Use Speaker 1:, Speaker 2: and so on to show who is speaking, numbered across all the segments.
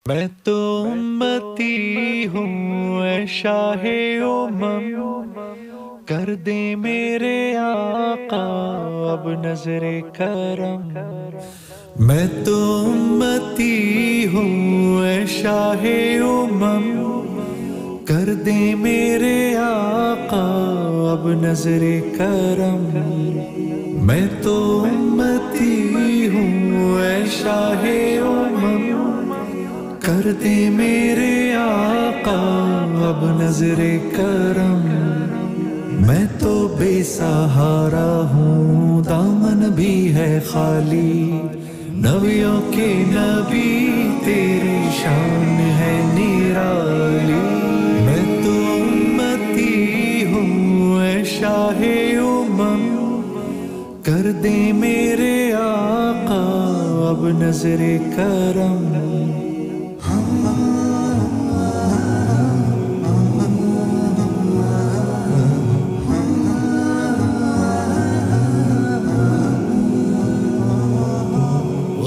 Speaker 1: میں تو امتی ہوں اے شاہ امم، کر دے میرے آقا اب نظر کرم۔ میں تو امتی ہوں اے شاہ امم، کر دے میرے آقا اب نظر کرم۔ میں تو امتی ہوں اے شاہ امم، کر دے میرے آقا اب نظر کرم۔ میں تو بے سہارا ہوں، دامن بھی ہے خالی، نبیوں کے نبی تیری شان ہے نرالی۔ میں تو امتی ہوں اے شاہ امم، کر دے میرے آقا اب نظر کرم۔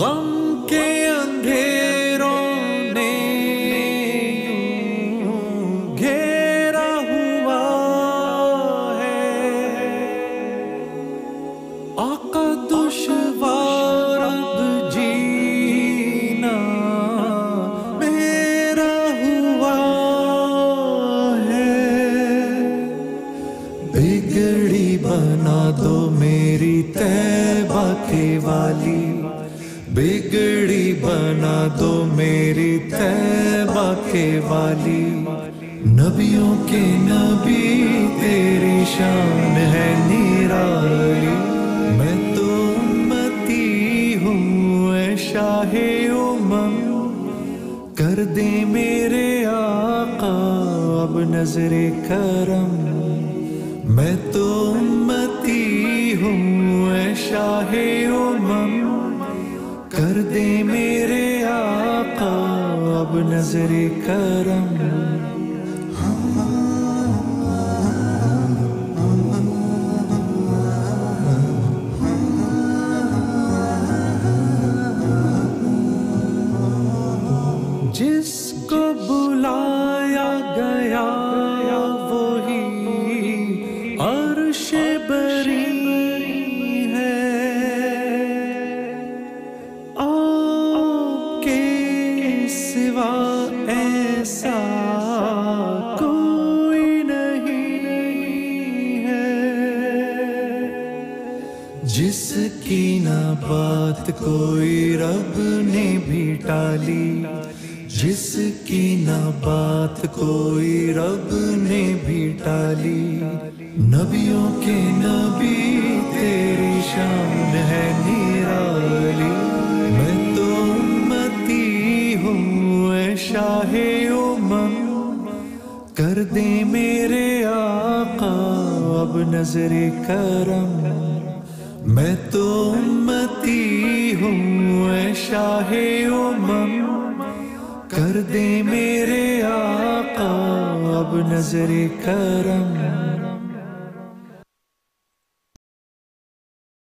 Speaker 1: غم کے اندھیروں نے یوں گھیرا ہوا ہے، آقا دشوار اب جینا میرا ہوا ہے۔ بگڑی بنا دو میری طیبہ کے والی، بگڑی بنا دو میری طیبہ کے والی، نبیوں کے نبی تیری شان ہے نرالی۔ میں تو امتی ہوں اے شاہ امم، کر دے میرے آقا اب نظر کرم۔ میں تو امتی ہوں اے شاہ امم، کر دے میرے آقا اب نظر کرم۔ جس کو بلایا گیا وہی عرش بری ہے، آپ کے سوا ایسا کوئی نہیں ہے، جس کی نہ بات کوئی رب نے بھی ٹالی، جس کی نہ بات کوئی رب نے بھی ٹالی، نبیوں کے نبی تیری شان ہے نرالی۔ میں تو امتی ہوں اے شاہ امم، کر دے میرے آقا اب نظر کرم۔ میں تو امتی ہوں اے شاہ امم، کر دے میرے آقا اب نظر کرم۔